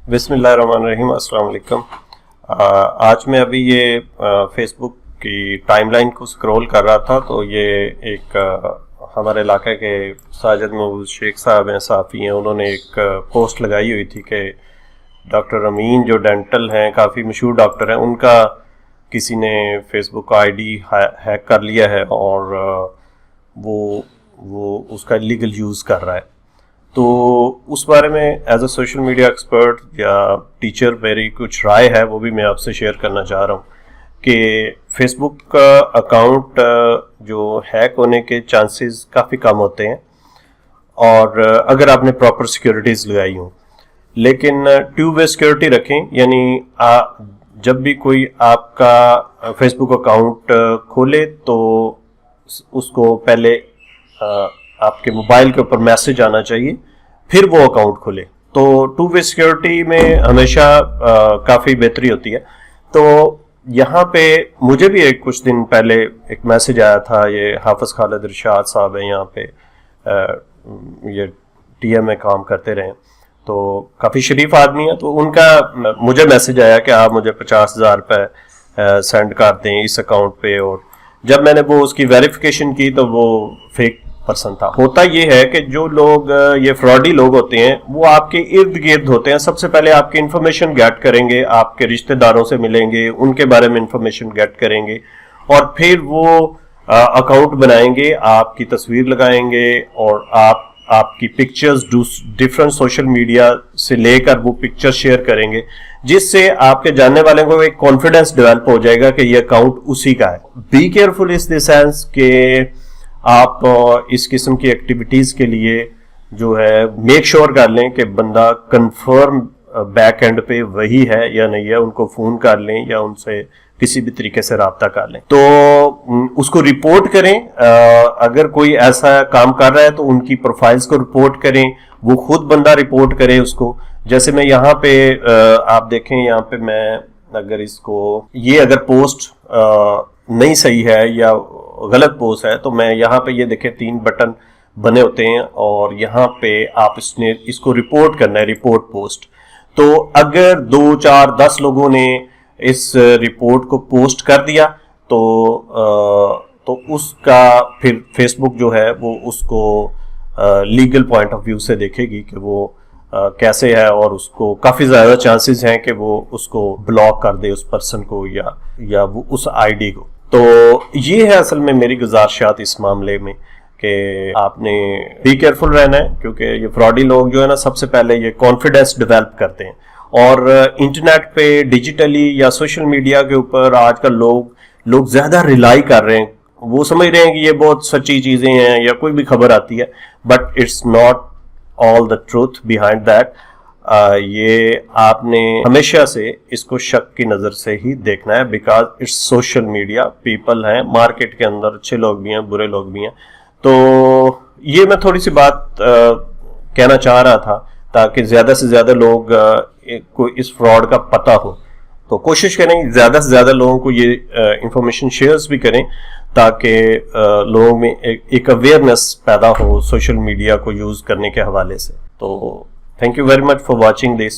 بسم اللہ الرحمن الرحیم. السلام علیکم. آج میں ابھی یہ فیس بک کی ٹائم لائن کو سکرول کر رہا تھا تو یہ ایک ہمارے علاقے کے ساجد محمود شیخ صاحب ہیں، صحافی ہیں. انہوں نے ایک پوسٹ لگائی ہوئی تھی کہ ڈاکٹر امین جو ڈینٹل ہیں، کافی مشہور ڈاکٹر ہیں، ان کا کسی نے Facebook I D hack کر لیا ہے اور وہ اس کا لیگل یوز کر رہا ہے. تو اس بارے میں as a social media expert یا ٹیچر میری کچھ رائے ہے، وہ بھی میں آپ سے شیئر کرنا چاہ رہا ہوں کہ فیس بک کا اکاؤنٹ جو ہیک ہونے کے چانسز کافی کم ہوتے ہیں، اور اگر آپ نے پراپر سیکیورٹیز لگائی ہوں. لیکن ٹو وے سیکیورٹی رکھیں، یعنی جب بھی کوئی آپ کا فیس بک اکاؤنٹ کھولے تو اس کو پہلے آپ کے موبائل کے اوپر میسج آنا چاہیے، پھر وہ اکاؤنٹ کھلے. تو ٹو وے سیکیورٹی میں ہمیشہ کافی بہتری ہوتی ہے. تو یہاں پہ مجھے بھی کچھ دن پہلے ایک میسج آیا تھا. یہ حافظ خالد ارشاد صاحب ہیں، یہاں پہ یہ ٹی ایم میں کام کرتے رہے، تو کافی شریف آدمی ہیں. تو ان کا مجھے میسج آیا کہ آپ مجھے 50,000 روپے سینڈ کر دیں اس اکاؤنٹ پہ. اور جب میں نے وہ اس کی ویریفیکیشن کی تو وہ فیک پرسن تھا. ہوتا یہ ہے کہ جو لوگ یہ فراڈی لوگ ہوتے ہیں وہ آپ کے ارد گرد ہوتے ہیں. سب سے پہلے آپ کی انفارمیشن گیٹ کریں گے، آپ کے رشتہ داروں سے ملیں گے، ان کے بارے میں انفارمیشن گیٹ کریں گے، اور پھر وہ اکاؤنٹ بنائیں گے، آپ کی تصویر لگائیں گے، اور آپ کی پکچرز ڈفرنٹ سوشل میڈیا سے لے کر وہ پکچر شیئر کریں گے، جس سے آپ کے جاننے والوں کو ایک کانفیڈنس ڈیولپ ہو جائے گا کہ یہ اکاؤنٹ اسی کا ہے. Be careful as the sense کہ آپ اس قسم کی ایکٹیویٹیز کے لیے جو ہے میک شور کر لیں کہ بندہ کنفرم بیک اینڈ پہ وہی ہے یا نہیں ہے. ان کو فون کر لیں یا ان سے کسی بھی طریقے سے رابطہ کر لیں. تو اس کو رپورٹ کریں. اگر کوئی ایسا کام کر رہا ہے تو ان کی پروفائلز کو رپورٹ کریں، وہ خود بندہ رپورٹ کرے اس کو. جیسے میں یہاں پہ آپ دیکھیں، یہاں پہ میں اگر اس کو یہ اگر پوسٹ نہیں صحیح ہے یا غلط پوسٹ ہے تو میں یہاں پہ یہ دیکھیں 3 بٹن بنے ہوتے ہیں، اور یہاں پہ آپ اس کو رپورٹ کرنا ہے، رپورٹ پوسٹ. تو اگر 2 4 10 لوگوں نے اس رپورٹ کو پوسٹ کر دیا تو اس کا پھر فیس بک جو ہے وہ اس کو لیگل پوائنٹ آف ویو سے دیکھے گی کہ وہ کیسے ہے، اور اس کو کافی زیادہ چانسز ہیں کہ وہ اس کو بلاک کر دے اس پرسن کو یا وہ اس آئی ڈی کو. تو یہ ہے اصل میں میری گزارشات اس معاملے میں کہ آپ نے بی کیئرفل رہنا ہے، کیونکہ یہ فراڈی لوگ جو ہے نا، سب سے پہلے یہ کانفیڈنس ڈیولپ کرتے ہیں. اور انٹرنیٹ پہ ڈیجیٹلی یا سوشل میڈیا کے اوپر آج کل لوگ زیادہ ریلائی کر رہے ہیں. وہ سمجھ رہے ہیں کہ یہ بہت سچی چیزیں ہیں یا کوئی بھی خبر آتی ہے، but it's not all the truth behind that. یہ آپ نے ہمیشہ سے اس کو شک کی نظر سے ہی دیکھنا ہے، because it's social media. People ہیں مارکیٹ کے اندر، اچھے لوگ بھی ہیں، برے لوگ بھی ہیں. تو یہ میں تھوڑی سی بات کہنا چاہ رہا تھا تاکہ زیادہ سے زیادہ لوگ کو اس فراڈ کا پتہ ہو. تو کوشش کریں زیادہ سے زیادہ لوگوں کو یہ انفارمیشن شیئرز بھی کریں تاکہ لوگوں میں ایک اویئرنیس پیدا ہو سوشل میڈیا کو یوز کرنے کے حوالے سے. تو thank you very much for watching this.